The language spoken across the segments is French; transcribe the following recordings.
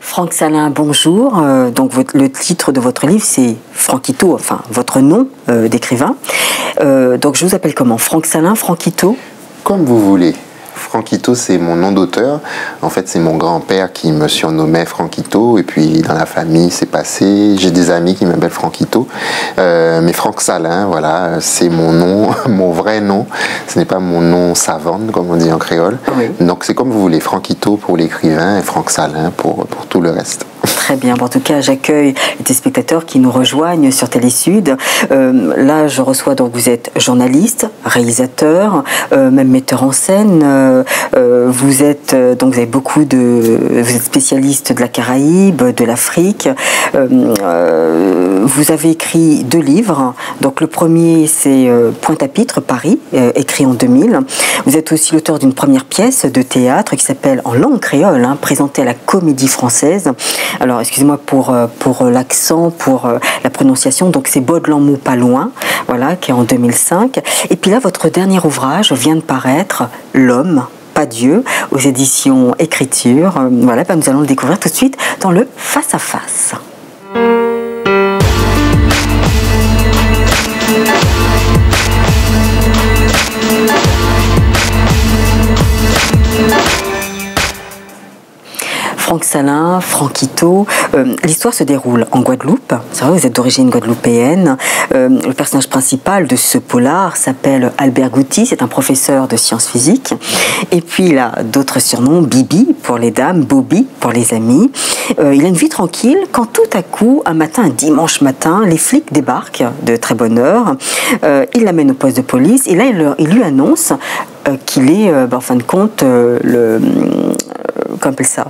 Franck Salin, bonjour. Donc le titre de votre livre, c'est Franquito, enfin votre nom d'écrivain. Donc je vous appelle comment? Franck Salin, Franquito? Comme vous voulez. Franquito, c'est mon nom d'auteur. En fait, c'est mon grand-père qui me surnommait Franquito. Et puis, dans la famille, c'est passé. J'ai des amis qui m'appellent Franquito. Mais Franck Salin, voilà, c'est mon nom, mon vrai nom. Ce n'est pas mon nom savane, comme on dit en créole. Oui. Donc, c'est comme vous voulez. Franquito pour l'écrivain et Franck Salin pour tout le reste. Très bien. Bon, en tout cas, j'accueille les téléspectateurs qui nous rejoignent sur Télésud. Là, je reçois, donc vous êtes journaliste, réalisateur, même metteur en scène. Vous êtes donc vous êtes spécialiste de la Caraïbe, de l'Afrique. Vous avez écrit 2 livres. Donc le premier, c'est Pointe-à-Pitre, Paris, écrit en 2000. Vous êtes aussi l'auteur d'une première pièce de théâtre qui s'appelle En langue créole, présentée à la Comédie Française. Alors, excusez-moi pour l'accent, pour la prononciation. Donc, c'est Baudelamont pas loin, voilà, qui est en 2005. Et puis là, votre dernier ouvrage vient de paraître, L'homme, pas Dieu, aux éditions Écriture. Voilà, nous allons le découvrir tout de suite dans le Face à Face. Franck Salin, Franquito. L'histoire se déroule en Guadeloupe. C'est vrai, vous êtes d'origine guadeloupéenne. Le personnage principal de ce polar s'appelle Albert Gouty. C'est un professeur de sciences physiques. Et puis, il a d'autres surnoms. Bibi pour les dames, Bobby pour les amis. Il a une vie tranquille quand tout à coup, un dimanche matin, les flics débarquent de très bonne heure. Ils l'amènent au poste de police. Et là, il lui annonce qu'il est, en fin de compte, comment on appelle ça,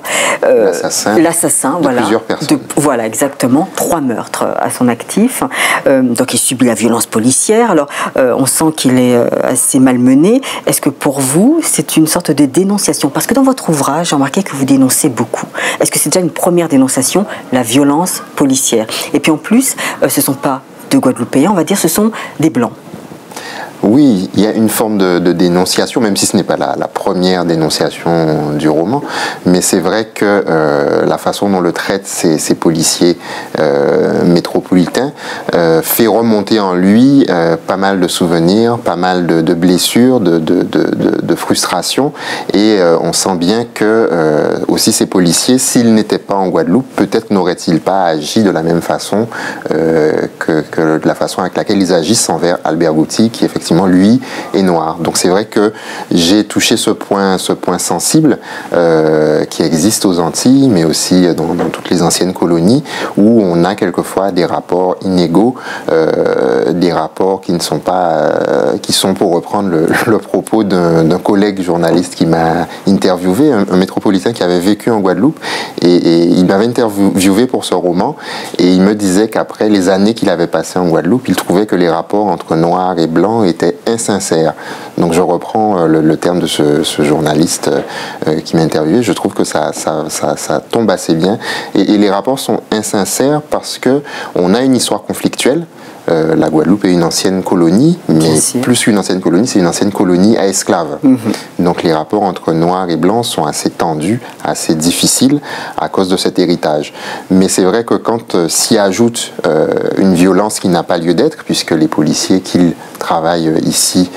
l'assassin, voilà, plusieurs personnes. Voilà, exactement, 3 meurtres à son actif. Donc il subit la violence policière. Alors on sent qu'il est assez malmené. Est-ce que pour vous c'est une sorte de dénonciation? Parce que dans votre ouvrage, j'ai remarqué que vous dénoncez beaucoup. Est-ce que c'est déjà une première dénonciation, la violence policière? Et puis en plus, ce ne sont pas de Guadeloupéens, on va dire, ce sont des Blancs. Oui, il y a une forme de dénonciation, même si ce n'est pas la première dénonciation du roman, mais c'est vrai que la façon dont le traitent ces policiers métropolitains fait remonter en lui pas mal de souvenirs, pas mal de blessures, de frustrations, et on sent bien que aussi ces policiers, s'ils n'étaient pas en Guadeloupe, peut-être n'auraient-ils pas agi de la même façon que de la façon avec laquelle ils agissent envers Albert Gouty, qui effectivement lui est noir. Donc c'est vrai que j'ai touché ce point sensible qui existe aux Antilles, mais aussi dans toutes les anciennes colonies, où on a quelquefois des rapports inégaux, des rapports qui ne sont pas, qui sont, pour reprendre le propos d'un collègue journaliste qui m'a interviewé, un métropolitain qui avait vécu en Guadeloupe, et il m'avait interviewé pour ce roman, et il me disait qu'après les années qu'il avait passées en Guadeloupe, il trouvait que les rapports entre noirs et blancs étaient insincère. Donc je reprends le terme de ce journaliste qui m'a interviewé. Je trouve que ça tombe assez bien. Et les rapports sont insincères parce que on a une histoire conflictuelle. La Guadeloupe est une ancienne colonie, mais plus qu'une ancienne colonie, c'est une ancienne colonie à esclaves. Donc les rapports entre noirs et blancs sont assez tendus, assez difficiles à cause de cet héritage. Mais c'est vrai que quand s'y ajoute une violence qui n'a pas lieu d'être, puisque les policiers qui travaillent ici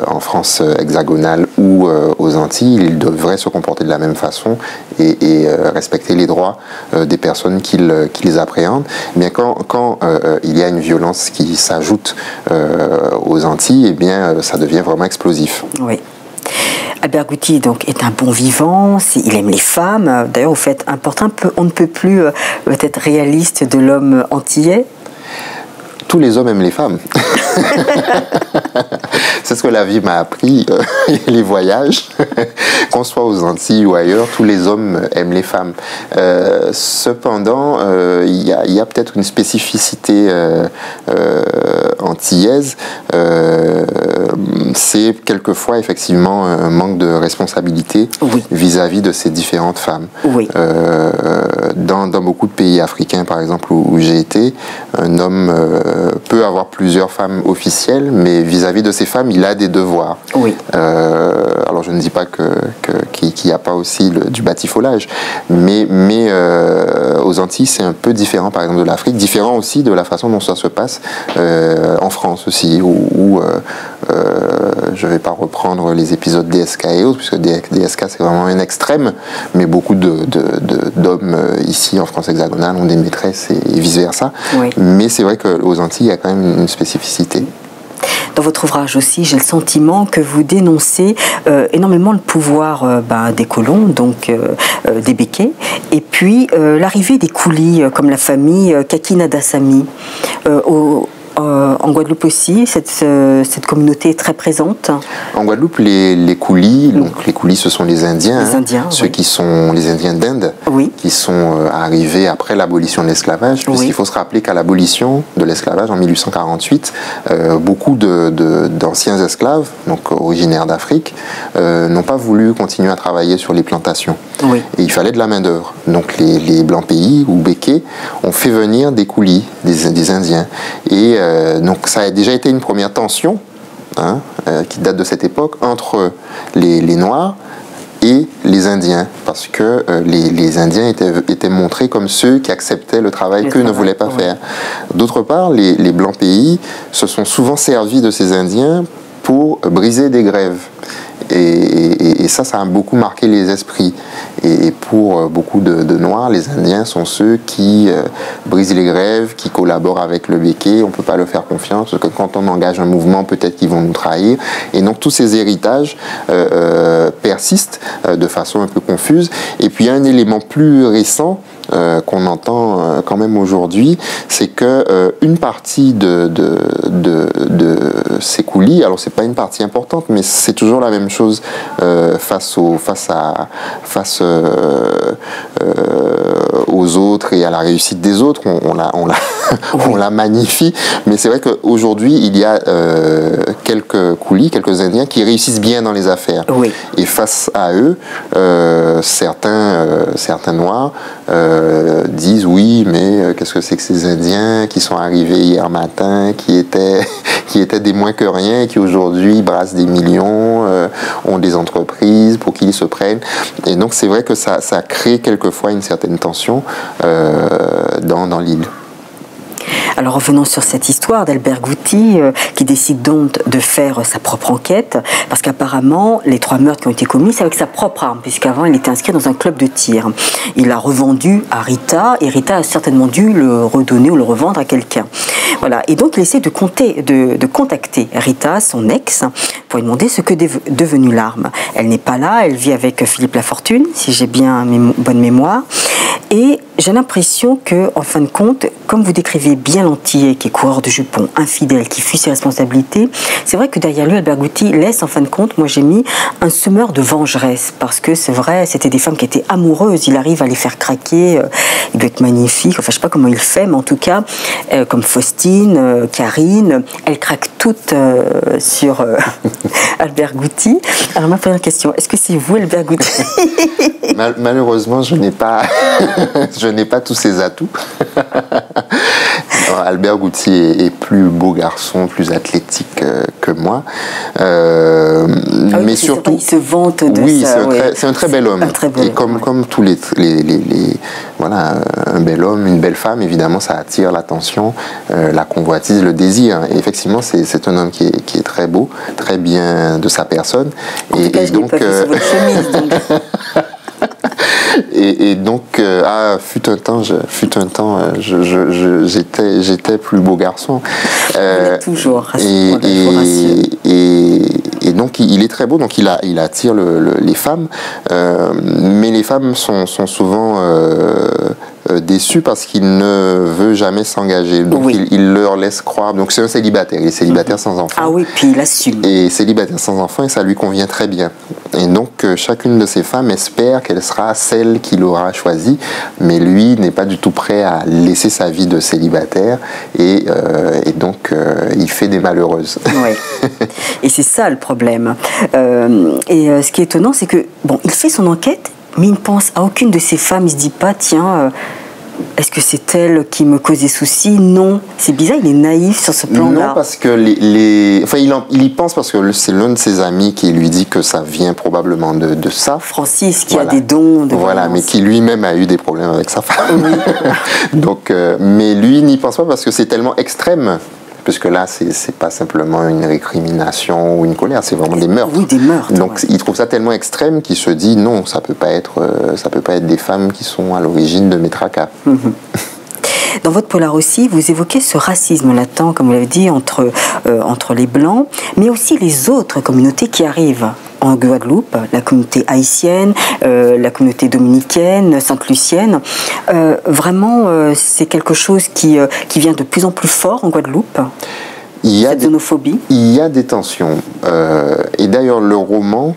en France hexagonale ou aux Antilles, ils devraient se comporter de la même façon et respecter les droits des personnes qui les appréhendent. Mais quand il y a une violence qui s'ajoute aux Antilles, eh bien, ça devient vraiment explosif. Oui. Albert Gouty donc est un bon vivant, il aime les femmes. D'ailleurs, vous faites un portrait on ne peut plus peut-être réaliste de l'homme antillais. tous les hommes aiment les femmes. C'est ce que la vie m'a appris, les voyages, qu'on soit aux Antilles ou ailleurs, tous les hommes aiment les femmes. Cependant, il y a peut-être une spécificité antillaise, c'est quelquefois effectivement un manque de responsabilité vis-à-vis de ces différentes femmes. Oui. Dans beaucoup de pays africains, par exemple, où j'ai été, un homme peut avoir plusieurs femmes officielles, mais vis-à-vis de ces femmes, il a des devoirs. Oui. Alors je ne dis pas qu'il n'y a pas aussi du batifolage, mais aux Antilles, c'est un peu différent, par exemple, de l'Afrique, différent aussi de la façon dont ça se passe en France aussi, où je ne vais pas reprendre les épisodes DSK et autres, puisque DSK c'est vraiment un extrême, mais beaucoup d'hommes ici en France hexagonale ont des maîtresses et vice-versa. Oui. Mais c'est vrai qu'aux Antilles, il y a quand même une spécificité. Dans votre ouvrage aussi, j'ai le sentiment que vous dénoncez énormément le pouvoir des colons, donc des béquets, et puis l'arrivée des coulis, comme la famille Kakinadasamy. En Guadeloupe aussi, cette communauté est très présente. En Guadeloupe, les coulis, donc les coulis, ce sont les Indiens, ceux qui sont les Indiens d'Inde, qui sont arrivés après l'abolition de l'esclavage, puisqu'il faut se rappeler qu'à l'abolition de l'esclavage en 1848, beaucoup d'anciens esclaves, donc originaires d'Afrique, n'ont pas voulu continuer à travailler sur les plantations. Et il fallait de la main-d'œuvre. Donc les blancs pays ou béquets ont fait venir des coulis, des Indiens. Et donc ça a déjà été une première tension qui date de cette époque entre les Noirs et les Indiens, parce que les Indiens étaient montrés comme ceux qui acceptaient le travail qu'eux ne voulaient pas faire. D'autre part, les blancs pays se sont souvent servis de ces Indiens pour briser des grèves. Et ça a beaucoup marqué les esprits. Et pour beaucoup de Noirs, les Indiens sont ceux qui brisent les grèves, qui collaborent avec le béquet. On ne peut pas leur faire confiance, parce que quand on engage un mouvement, peut-être qu'ils vont nous trahir. Et donc tous ces héritages persistent de façon un peu confuse. Et puis il y a un élément plus récent qu'on entend quand même aujourd'hui, c'est que une partie de ces coulis, alors c'est pas une partie importante, mais c'est toujours la même chose face aux autres et à la réussite des autres, on la magnifie, mais c'est vrai qu'aujourd'hui il y a quelques coulis, quelques Indiens qui réussissent bien dans les affaires. Et face à eux, certains Noirs disent oui, mais qu'est-ce que c'est que ces Indiens qui sont arrivés hier matin, qui étaient des moins que rien, qui aujourd'hui brassent des millions, ont des entreprises pour qu'ils se prennent. Et donc c'est vrai que ça crée quelquefois une certaine tension dans l'île. Alors revenons sur cette histoire d'Albert Gouty qui décide donc de faire sa propre enquête, parce qu'apparemment les 3 meurtres qui ont été commis, c'est avec sa propre arme, puisqu'avant il était inscrit dans un club de tir. Il l'a revendu à Rita, et Rita a certainement dû le redonner ou le revendre à quelqu'un. Voilà. Et donc il essaie de contacter Rita, son ex, pour lui demander ce que est devenue l'arme. Elle n'est pas là, elle vit avec Philippe Lafortune, si j'ai bien bonne mémoire. Et j'ai l'impression que, en fin de compte, comme vous décrivez bien l'Antillais, qui est coureur de jupons, infidèle, qui fuit ses responsabilités, c'est vrai que derrière lui, Albert Gouty laisse, en fin de compte, moi j'ai mis un semeur de vengeresse, parce que c'est vrai, c'était des femmes qui étaient amoureuses, il arrive à les faire craquer, il doit être magnifique, enfin je sais pas comment il fait, mais en tout cas, comme Faustine, Karine, elles craquent toutes sur Albert Gouty. Alors ma première question, est-ce que c'est vous, Albert Gouty? Malheureusement, je n'ai pas tous ces atouts. Albert Gouty est plus beau garçon, plus athlétique que moi. Mais surtout, il se vante de ça. Oui, c'est un très bel homme. Et comme tous voilà, un bel homme, une belle femme, évidemment, ça attire l'attention, la convoitise, le désir. Et effectivement, c'est un homme qui est très beau, très bien de sa personne. En tout cas, je n'ai pas vu sur votre chemise, donc. Et donc, fut un temps, j'étais plus beau garçon. Toujours. Et donc, il est très beau, donc il attire les femmes, mais les femmes sont souvent déçu parce qu'il ne veut jamais s'engager. Donc il leur laisse croire. Donc c'est un célibataire. Il est célibataire sans enfant. Ah oui, puis il assume. Et célibataire sans enfant, et ça lui convient très bien. Et donc chacune de ces femmes espère qu'elle sera celle qu'il aura choisie, mais lui n'est pas du tout prêt à laisser sa vie de célibataire, et donc il fait des malheureuses. Oui. Et c'est ça le problème. Ce qui est étonnant, c'est que bon, il fait son enquête, mais il ne pense à aucune de ces femmes. Il se dit pas, tiens, est-ce que c'est elle qui me causait souci? Non. C'est bizarre, il est naïf sur ce plan-là. Non, parce que enfin, il y pense parce que c'est l'un de ses amis qui lui dit que ça vient probablement de ça. Francis, qui a des dons de Voilà, mais qui lui-même a eu des problèmes avec sa femme. Oui. Donc, mais lui n'y pense pas parce que c'est tellement extrême. Puisque là, c'est pas simplement une récrimination ou une colère, c'est vraiment des meurtres. Oui, des meurtres. Donc, il trouve ça tellement extrême qu'il se dit non, ça peut pas être des femmes qui sont à l'origine de mes tracas. Dans votre polar aussi, vous évoquez ce racisme latent, comme vous l'avez dit, entre les Blancs, mais aussi les autres communautés qui arrivent en Guadeloupe, la communauté haïtienne, la communauté dominicaine, sainte-lucienne. Vraiment, c'est quelque chose qui vient de plus en plus fort en Guadeloupe. Cette xénophobie. Il y a des tensions. Et d'ailleurs, le roman,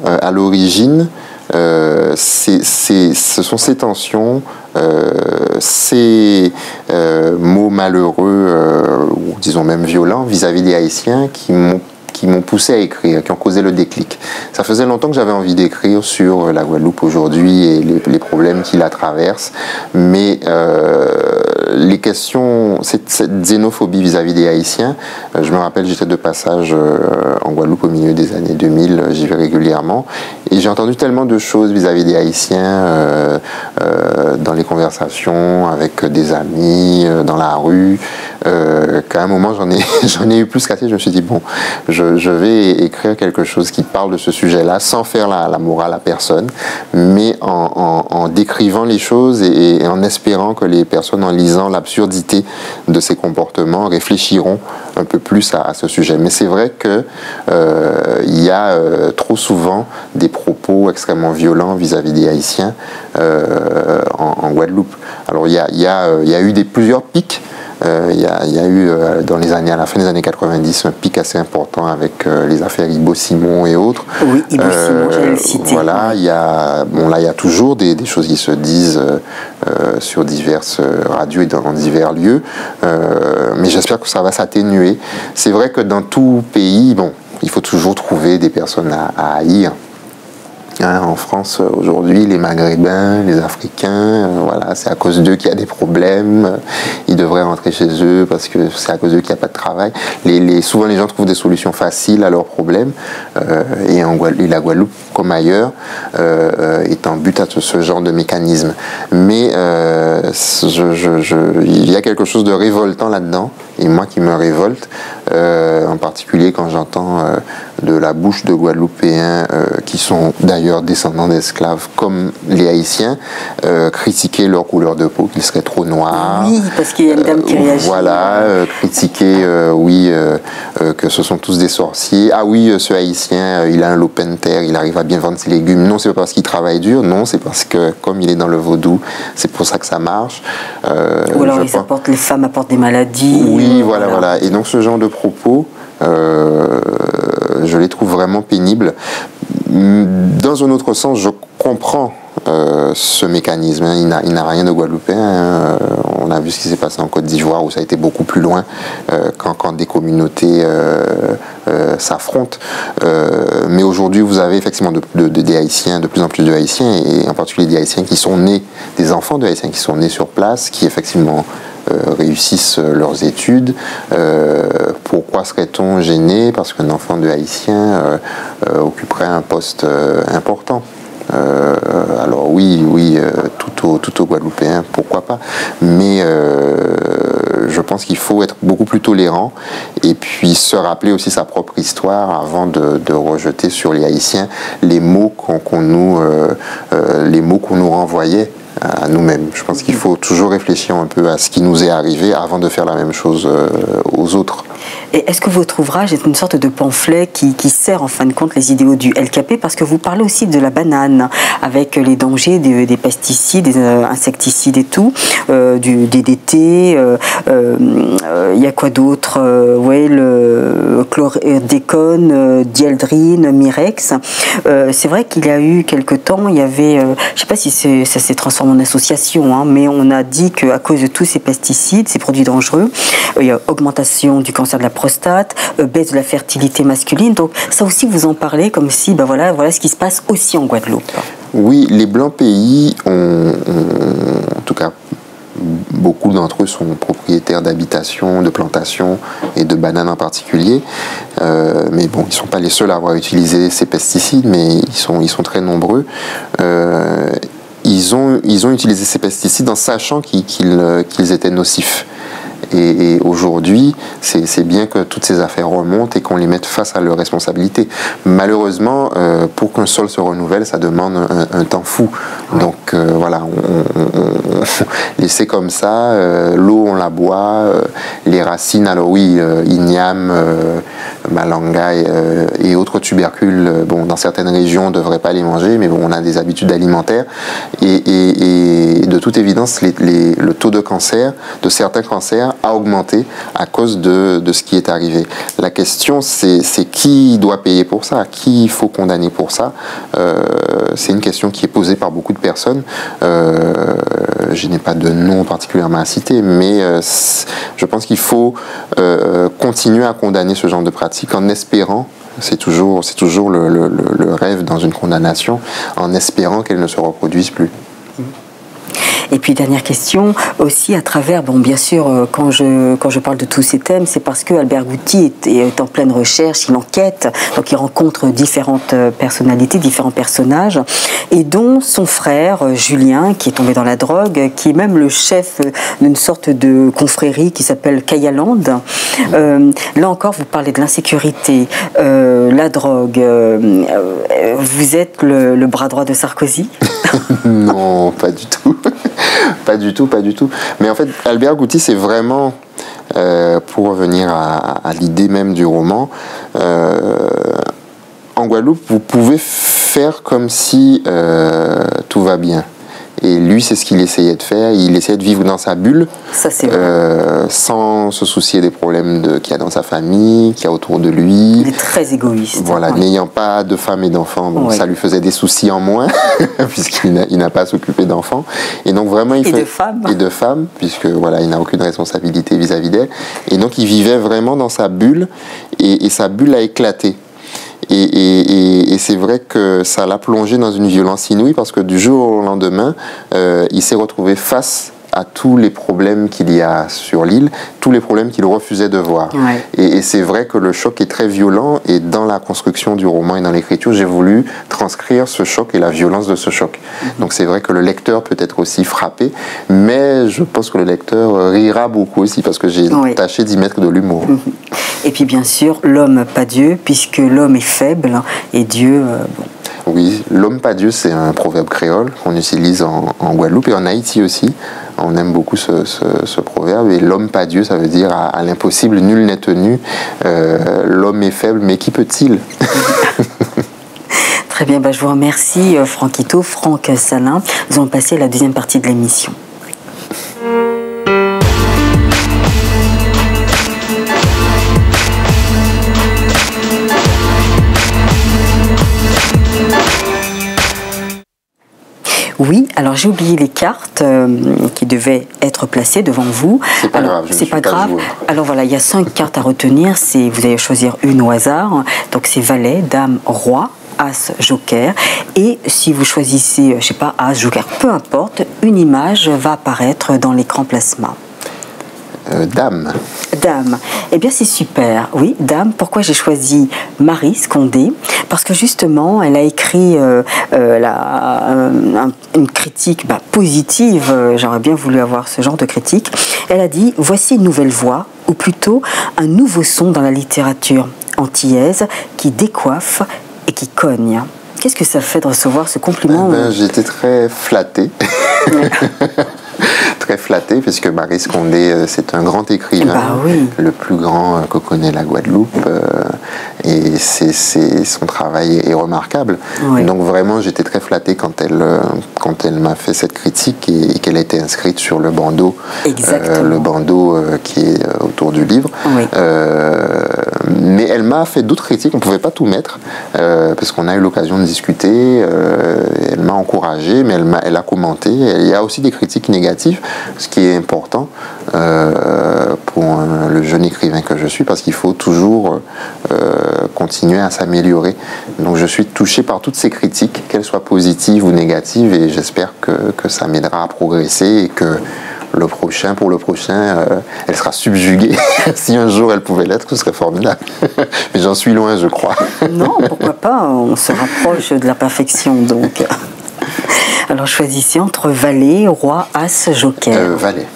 à l'origine, ce sont ces tensions, ces mots malheureux, ou disons même violents, vis-à-vis des Haïtiens qui m'ont poussé à écrire, qui ont causé le déclic. Ça faisait longtemps que j'avais envie d'écrire sur la Guadeloupe aujourd'hui et les problèmes qui la traversent, mais les questions, cette xénophobie vis-à-vis des Haïtiens, je me rappelle, j'étais de passage en Guadeloupe au milieu des années 2000, j'y vais régulièrement, et j'ai entendu tellement de choses vis-à-vis des Haïtiens dans les conversations avec des amis, dans la rue, qu'à un moment j'en ai eu plus qu'assez. Je me suis dit bon, je vais écrire quelque chose qui parle de ce sujet-là sans faire la morale à personne, mais en décrivant les choses et en espérant que les personnes, en lisant l'absurdité de ces comportements, réfléchiront un peu plus à ce sujet. Mais c'est vrai que il y a trop souvent des propos extrêmement violents vis-à-vis des Haïtiens en Guadeloupe. Alors il y a eu plusieurs pics. Il y a eu à la fin des années 90 un pic assez important avec les affaires Ibo Simon et autres. Oui, Ibo Simon, j'allais le citer. Voilà, il y a toujours des choses qui se disent sur diverses radios et dans divers lieux, mais j'espère que ça va s'atténuer. C'est vrai que dans tout pays, bon, il faut toujours trouver des personnes à haïr. En France, aujourd'hui, les Maghrébins, les Africains, voilà, c'est à cause d'eux qu'il y a des problèmes. Ils devraient rentrer chez eux parce que c'est à cause d'eux qu'il n'y a pas de travail. Souvent, les gens trouvent des solutions faciles à leurs problèmes. Et la Guadeloupe, comme ailleurs, est en but à ce genre de mécanisme. Mais il y a quelque chose de révoltant là-dedans, et moi qui me révolte, en particulier quand j'entends de la bouche de Guadeloupéens qui sont d'ailleurs descendants d'esclaves comme les Haïtiens, critiquer leur couleur de peau, qu'ils seraient trop noirs. Oui, parce qu'il y a une dame qui réagit. Voilà, critiquer, que ce sont tous des sorciers. Ah oui, ce Haïtien, il a un lopin de terre, il arrive à bien vendre ses légumes. Non, c'est pas parce qu'il travaille dur, non, c'est parce que comme il est dans le vaudou, c'est pour ça que ça marche. Ou alors les femmes apportent des maladies. Oui, voilà. Et donc ce genre de propos, je les trouve vraiment pénibles. Dans un autre sens, je comprends ce mécanisme. Il n'a rien de guadeloupéen. On a vu ce qui s'est passé en Côte d'Ivoire où ça a été beaucoup plus loin quand des communautés s'affrontent. Mais aujourd'hui, vous avez effectivement des Haïtiens, de plus en plus de Haïtiens, et en particulier des Haïtiens qui sont nés, des enfants de Haïtiens qui sont nés sur place, qui effectivement réussissent leurs études. Pourquoi serait-on gêné parce qu'un enfant de Haïtien occuperait un poste important? Alors oui, tout au Guadeloupéen, pourquoi pas, mais je pense qu'il faut être beaucoup plus tolérant et puis se rappeler aussi sa propre histoire avant de rejeter sur les Haïtiens les mots qu'on nous renvoyait à nous-mêmes. Je pense qu'il faut toujours réfléchir un peu à ce qui nous est arrivé avant de faire la même chose aux autres. Et est-ce que votre ouvrage est une sorte de pamphlet qui sert en fin de compte les idéaux du LKP? Parce que vous parlez aussi de la banane, avec les dangers des pesticides, des insecticides et tout, du DDT, il y a quoi d'autre? Ouais, le chlordécone, dieldrine, Mirex. C'est vrai qu'il y a eu quelque temps, il y avait, je ne sais pas si ça s'est transformé en association, hein, mais on a dit qu'à cause de tous ces pesticides, ces produits dangereux, il y a augmentation du cancer de la prostate, baisse de la fertilité masculine. Donc ça aussi, vous en parlez comme si, ben voilà ce qui se passe aussi en Guadeloupe. Oui, les Blancs Pays ont en tout cas, beaucoup d'entre eux sont propriétaires d'habitations, de plantations et de bananes en particulier. Mais bon, ils ne sont pas les seuls à avoir utilisé ces pesticides, mais ils sont très nombreux. Ils ont utilisé ces pesticides en sachant qu'ils étaient nocifs. Et aujourd'hui, c'est bien que toutes ces affaires remontent et qu'on les mette face à leurs responsabilités. Malheureusement, pour qu'un sol se renouvelle, ça demande un temps fou. Donc voilà, on laisser comme ça, l'eau on la boit, les racines, alors oui, igname, malanga et autres tubercules, bon, dans certaines régions on ne devrait pas les manger, mais bon, on a des habitudes alimentaires. Et de toute évidence, le taux de cancer, de certains cancers, a augmenté à cause de ce qui est arrivé. La question, c'est qui doit payer pour ça? Qui il faut condamner pour ça? C'est une question qui est posée par beaucoup de personnes. Je n'ai pas de nom particulièrement à citer, mais je pense qu'il faut continuer à condamner ce genre de pratique en espérant, c'est toujours le rêve dans une condamnation, en espérant qu'elle ne se reproduise plus. Et puis dernière question, aussi à travers, bon bien sûr, quand je parle de tous ces thèmes, c'est parce que Albert Gouty est en pleine recherche, il enquête, donc il rencontre différentes personnalités, différents personnages, et dont son frère Julien, qui est tombé dans la drogue, qui est même le chef d'une sorte de confrérie qui s'appelle Kayaland. Là encore, vous parlez de l'insécurité, la drogue. Vous êtes le bras droit de Sarkozy? Non, pas du tout. Pas du tout. Mais en fait, Albert Gouty, c'est vraiment, pour revenir à l'idée même du roman, en Guadeloupe, vous pouvez faire comme si tout va bien. Et lui, c'est ce qu'il essayait de faire. Il essayait de vivre dans sa bulle, ça, sans se soucier des problèmes qu'il y a dans sa famille, qu'il y a autour de lui. Il est très égoïste. Voilà, ouais. N'ayant pas de femme et d'enfants, bon, ouais. Ça lui faisait des soucis en moins, puisqu'il n'a pas à s'occuper d'enfants. Et donc vraiment, de femmes, puisque voilà, il n'a aucune responsabilité vis-à-vis d'elle. Et donc, il vivait vraiment dans sa bulle, et sa bulle a éclaté. Et c'est vrai que ça l'a plongé dans une violence inouïe parce que du jour au lendemain, il s'est retrouvé face à tous les problèmes qu'il y a sur l'île, tous les problèmes qu'il refusait de voir. Ouais. Et c'est vrai que le choc est très violent et dans la construction du roman et dans l'écriture, j'ai voulu transcrire ce choc et la violence de ce choc. Donc c'est vrai que le lecteur peut être aussi frappé, mais je pense que le lecteur rira beaucoup aussi parce que j'ai tâché d'y mettre de l'humour. Et puis bien sûr, l'homme pas Dieu, puisque l'homme est faible et Dieu... bon. Oui, l'homme pas Dieu, c'est un proverbe créole qu'on utilise en Guadeloupe et en Haïti aussi. On aime beaucoup ce proverbe. Et l'homme pas Dieu, ça veut dire à l'impossible, nul n'est tenu. L'homme est faible, mais qui peut-il? Très bien, je vous remercie Franck Ito, Franck Salin. Nous allons passer à la deuxième partie de l'émission. Oui, alors j'ai oublié les cartes qui devaient être placées devant vous. C'est pas grave. C'est pas grave. Alors voilà, il y a 5 cartes à retenir. Vous allez choisir une au hasard. Donc c'est valet, dame, roi, as, joker. Et si vous choisissez, je sais pas, as, joker, peu importe, une image va apparaître dans l'écran plasma. Dame. Dame. Eh bien, c'est super. Oui, dame. Pourquoi j'ai choisi Marie Scondé? Parce que justement, elle a écrit une critique positive. J'aurais bien voulu avoir ce genre de critique. Elle a dit « Voici une nouvelle voix, ou plutôt un nouveau son dans la littérature antillaise qui décoiffe et qui cogne. » Qu'est-ce que ça fait de recevoir ce compliment? J'étais très flatté. très flatté, puisque Maryse Condé, c'est un grand écrivain, le plus grand que connaît la Guadeloupe, et son travail est remarquable. Oui. Donc vraiment, j'étais très flatté quand elle m'a fait cette critique et qu'elle a été inscrite sur le bandeau, qui est autour du livre. Oui. Mais elle m'a fait d'autres critiques, on ne pouvait pas tout mettre, parce qu'on a eu l'occasion de discuter, elle m'a encouragé, mais elle a commenté. Il y a aussi des critiques négatives, ce qui est important pour le jeune écrivain que je suis, parce qu'il faut toujours continuer à s'améliorer. Donc je suis touché par toutes ces critiques, qu'elles soient positives ou négatives, et j'espère que ça m'aidera à progresser et que pour le prochain, elle sera subjuguée. Si un jour elle pouvait l'être, ce serait formidable. Mais j'en suis loin, je crois. Non, pourquoi pas, on se rapproche de la perfection, donc. Alors choisissez entre valet, roi, as, joker. Valet.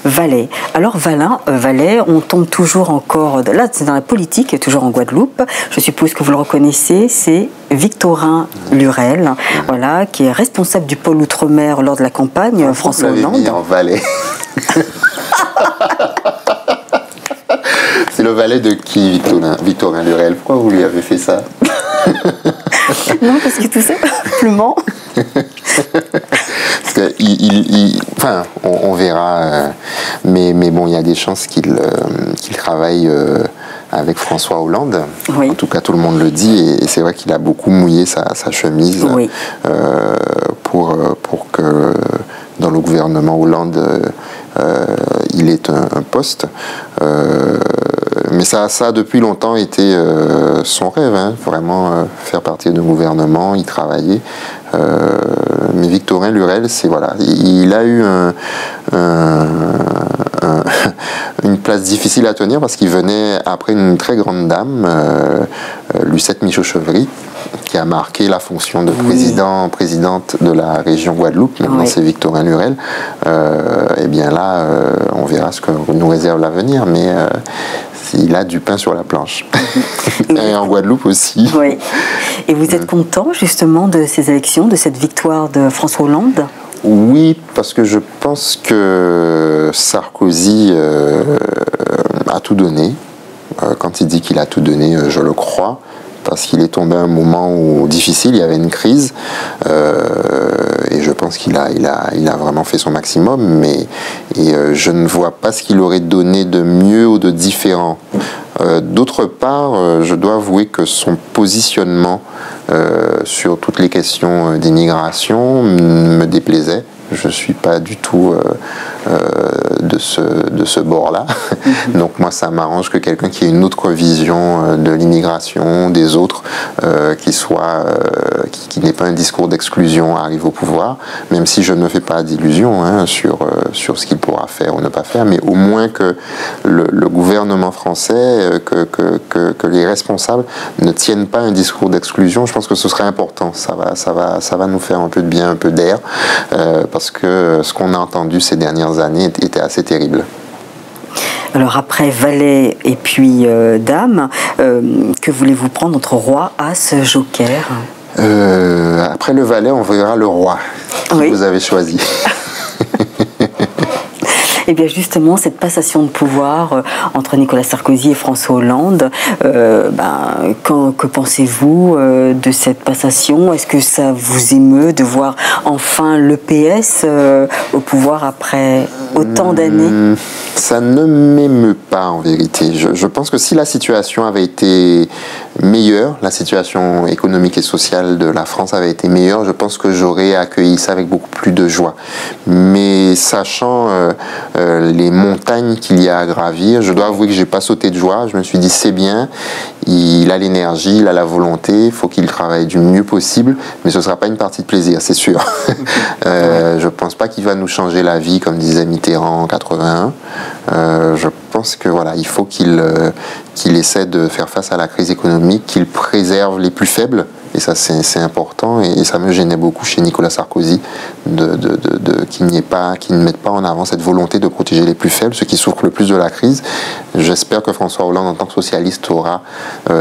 Valet. Alors Valet, on tombe toujours encore, là c'est dans la politique, toujours en Guadeloupe, je suppose que vous le reconnaissez, c'est Victorin Lurel, voilà, qui est responsable du pôle Outre-mer lors de la campagne François Hollande. Mis en valet. C'est le valet de qui, Victorin Lurel? Pourquoi vous lui avez fait ça? Non, parce que tout simplement... Parce que on verra, mais bon, il y a des chances qu'il travaille avec François Hollande. Oui. En tout cas, tout le monde le dit, et c'est vrai qu'il a beaucoup mouillé sa chemise pour que dans le gouvernement Hollande, il ait un poste. Mais ça a depuis longtemps été son rêve, hein, vraiment faire partie d'un gouvernement, y travailler. Mais Victorin Lurel, il a eu une place difficile à tenir parce qu'il venait après une très grande dame, Lucette Michaud-Chevry, qui a marqué la fonction de présidente de la région Guadeloupe. Maintenant, c'est Victorin Lurel. Et bien là, on verra ce que nous réserve l'avenir, mais il a du pain sur la planche. Et en Guadeloupe aussi. Oui. Et vous êtes content justement de ces élections, de cette victoire de François Hollande? Oui, parce que je pense que Sarkozy a tout donné. Quand il dit qu'il a tout donné, je le crois. Parce qu'il est tombé à un moment difficile, il y avait une crise, et je pense qu'il a vraiment fait son maximum, et je ne vois pas ce qu'il aurait donné de mieux ou de différent. D'autre part, je dois avouer que son positionnement sur toutes les questions d'immigration me déplaisait. Je ne suis pas du tout de ce bord-là. Donc moi, ça m'arrange que quelqu'un qui ait une autre vision de l'immigration, des autres, qui n'ait pas un discours d'exclusion arrive au pouvoir, même si je ne me fais pas d'illusions sur ce qu'il pourra faire ou ne pas faire, mais au moins que le gouvernement français, que les responsables ne tiennent pas un discours d'exclusion. Je pense que ce serait important. Ça va nous faire un peu de bien, un peu d'air, parce que ce qu'on a entendu ces dernières années était assez terrible. Alors après valet et puis dame, que voulez-vous prendre entre roi, as, joker? Après le valet, on verra le roi que vous avez choisi. Eh bien justement, cette passation de pouvoir entre Nicolas Sarkozy et François Hollande, que pensez-vous de cette passation? Est-ce que ça vous émeut de voir enfin le PS au pouvoir après autant d'années? Ça ne m'émeut pas en vérité. Je pense que si la situation avait été meilleure, la situation économique et sociale de la France avait été meilleure, je pense que j'aurais accueilli ça avec beaucoup plus de joie. Mais sachant les montagnes qu'il y a à gravir, je dois avouer que j'ai pas sauté de joie. Je me suis dit c'est bien, il a l'énergie, il a la volonté, il faut qu'il travaille du mieux possible, mais ce sera pas une partie de plaisir, c'est sûr. Je pense pas qu'il va nous changer la vie comme disait Mitterrand en 81. Je pense que il faut qu'il essaie de faire face à la crise économique, qu'il préserve les plus faibles, et ça c'est important, et ça me gênait beaucoup chez Nicolas Sarkozy qu'il ne mette pas en avant cette volonté de protéger les plus faibles, ceux qui souffrent le plus de la crise. J'espère que François Hollande, en tant que socialiste, aura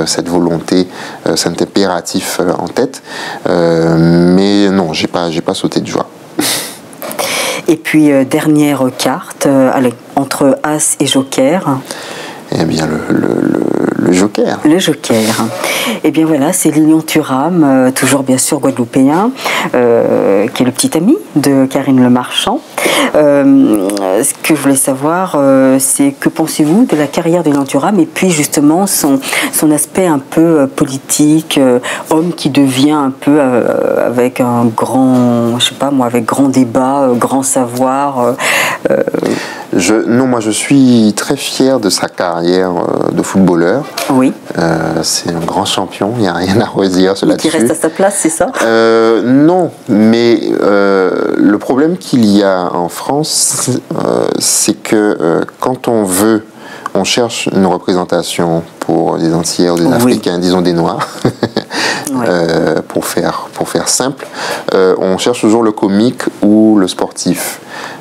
cette volonté, cet impératif en tête, mais non, j'ai pas sauté de joie. Et puis, dernière carte, entre As et Joker. Eh bien, le Joker. Le Joker. Eh bien voilà, c'est Lilian Thuram, toujours bien sûr guadeloupéen, qui est le petit ami de Karine Le Marchand. Ce que je voulais savoir, c'est que pensez-vous de la carrière de Lilian Thuram et puis justement son aspect un peu politique, homme qui devient un peu avec un grand, je sais pas moi, avec grand débat, grand savoir. Non, moi je suis très fier de sa carrière de footballeur. Oui. C'est un grand champion, il n'y a rien à redire sur là-dessus. Qui reste à sa place, c'est ça? Non, mais le problème qu'il y a en France, c'est que quand on cherche une représentation pour des Antillais ou des Africains, disons des Noirs, pour faire simple, on cherche toujours le comique ou le sportif.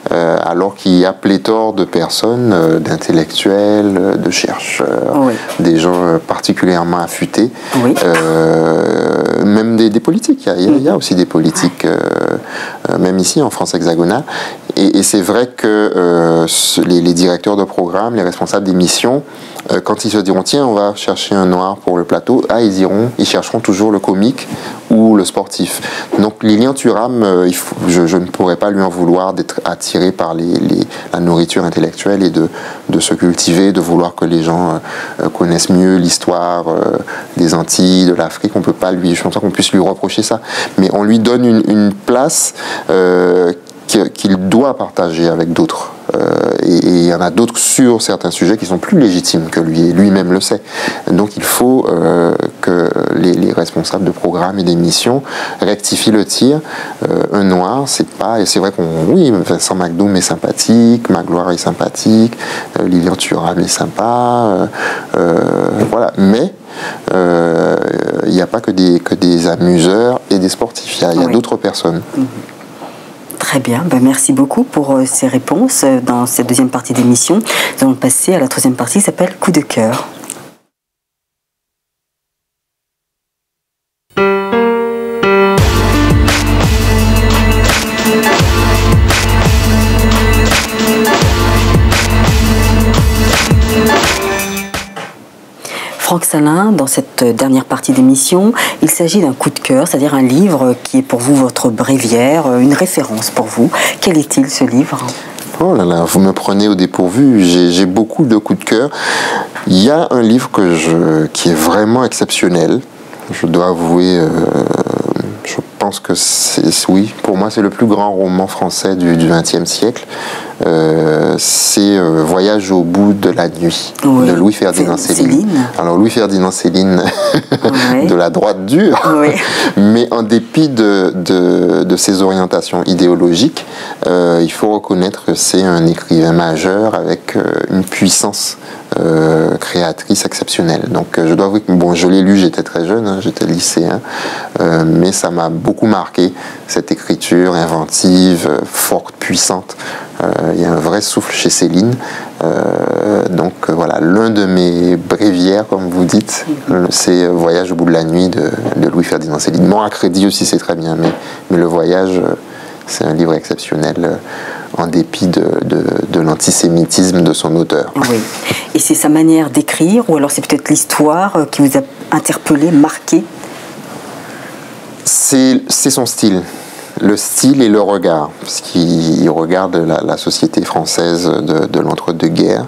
Alors qu'il y a pléthore de personnes, d'intellectuels, de chercheurs, des gens particulièrement affûtés, même des politiques. Il y a aussi des politiques, même ici en France hexagonale. Et c'est vrai que les directeurs de programme, les responsables d'émissions, quand ils se diront tiens, on va chercher un noir pour le plateau, ils chercheront toujours le comique ou le sportif. Donc Lilian Thuram, je ne pourrais pas lui en vouloir d'être attiré par la nourriture intellectuelle et de se cultiver, de vouloir que les gens connaissent mieux l'histoire des Antilles, de l'Afrique. On peut pas je pense pas qu'on puisse lui reprocher ça. Mais on lui donne une place qu'il doit partager avec d'autres. Et il y en a d'autres sur certains sujets qui sont plus légitimes que lui, et lui-même le sait. Donc il faut que les responsables de programmes et d'émissions rectifient le tir. Un noir, c'est pas... Et c'est vrai Vincent McDoom est sympathique, Magloire est sympathique, Lilian Thuram est sympa, voilà. Mais il n'y a pas que des amuseurs et des sportifs, il y a d'autres personnes. Très bien, merci beaucoup pour ces réponses dans cette deuxième partie d'émission. Nous allons passer à la troisième partie qui s'appelle Coup de cœur. Franck Salin, dans cette dernière partie d'émission, il s'agit d'un coup de cœur, c'est-à-dire un livre qui est pour vous votre bréviaire, une référence pour vous. Quel est-il, ce livre ? Oh là là, vous me prenez au dépourvu, j'ai beaucoup de coups de cœur. Il y a un livre qui est vraiment exceptionnel, je dois avouer, je pense que pour moi c'est le plus grand roman français du XXe siècle. C'est Voyage au bout de la nuit de Louis-Ferdinand Céline. Alors Louis-Ferdinand Céline de la droite dure, mais en dépit de ses orientations idéologiques, il faut reconnaître que c'est un écrivain majeur avec une puissance créatrice exceptionnelle. Donc je dois avouer que je l'ai lu, j'étais très jeune, j'étais lycéen, mais ça m'a beaucoup marqué, cette écriture inventive, forte, puissante. Il y a un vrai souffle chez Céline. Donc voilà, l'un de mes bréviaires, comme vous dites, c'est Voyage au bout de la nuit de Louis-Ferdinand Céline. Mon crédit aussi, c'est très bien, mais Le Voyage, c'est un livre exceptionnel en dépit de l'antisémitisme de son auteur. Oui. Et c'est sa manière d'écrire, ou alors c'est peut-être l'histoire qui vous a interpellé, marqué? C'est son style. Le style et le regard, parce qu'il regarde la société française de l'entre-deux-guerres,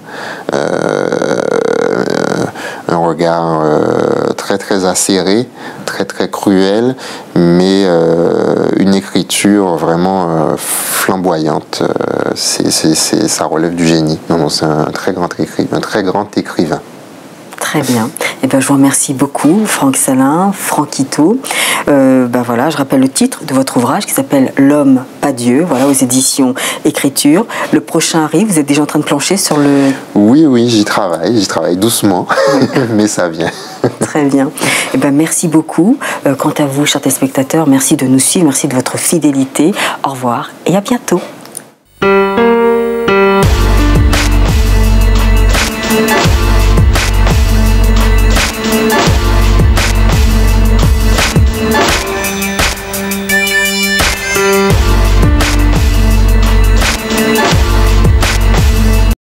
un regard très très acéré, très très cruel, mais une écriture vraiment flamboyante. Ça relève du génie. Non, c'est un très grand écrivain. Très bien. Je vous remercie beaucoup, Franck Salin, Franquito. Voilà, je rappelle le titre de votre ouvrage qui s'appelle L'homme, pas Dieu, voilà, aux éditions Écriture. Le prochain arrive, vous êtes déjà en train de plancher sur le... Oui, j'y travaille doucement, mais ça vient. Très bien. Merci beaucoup. Quant à vous, chers téléspectateurs, merci de nous suivre, merci de votre fidélité. Au revoir et à bientôt.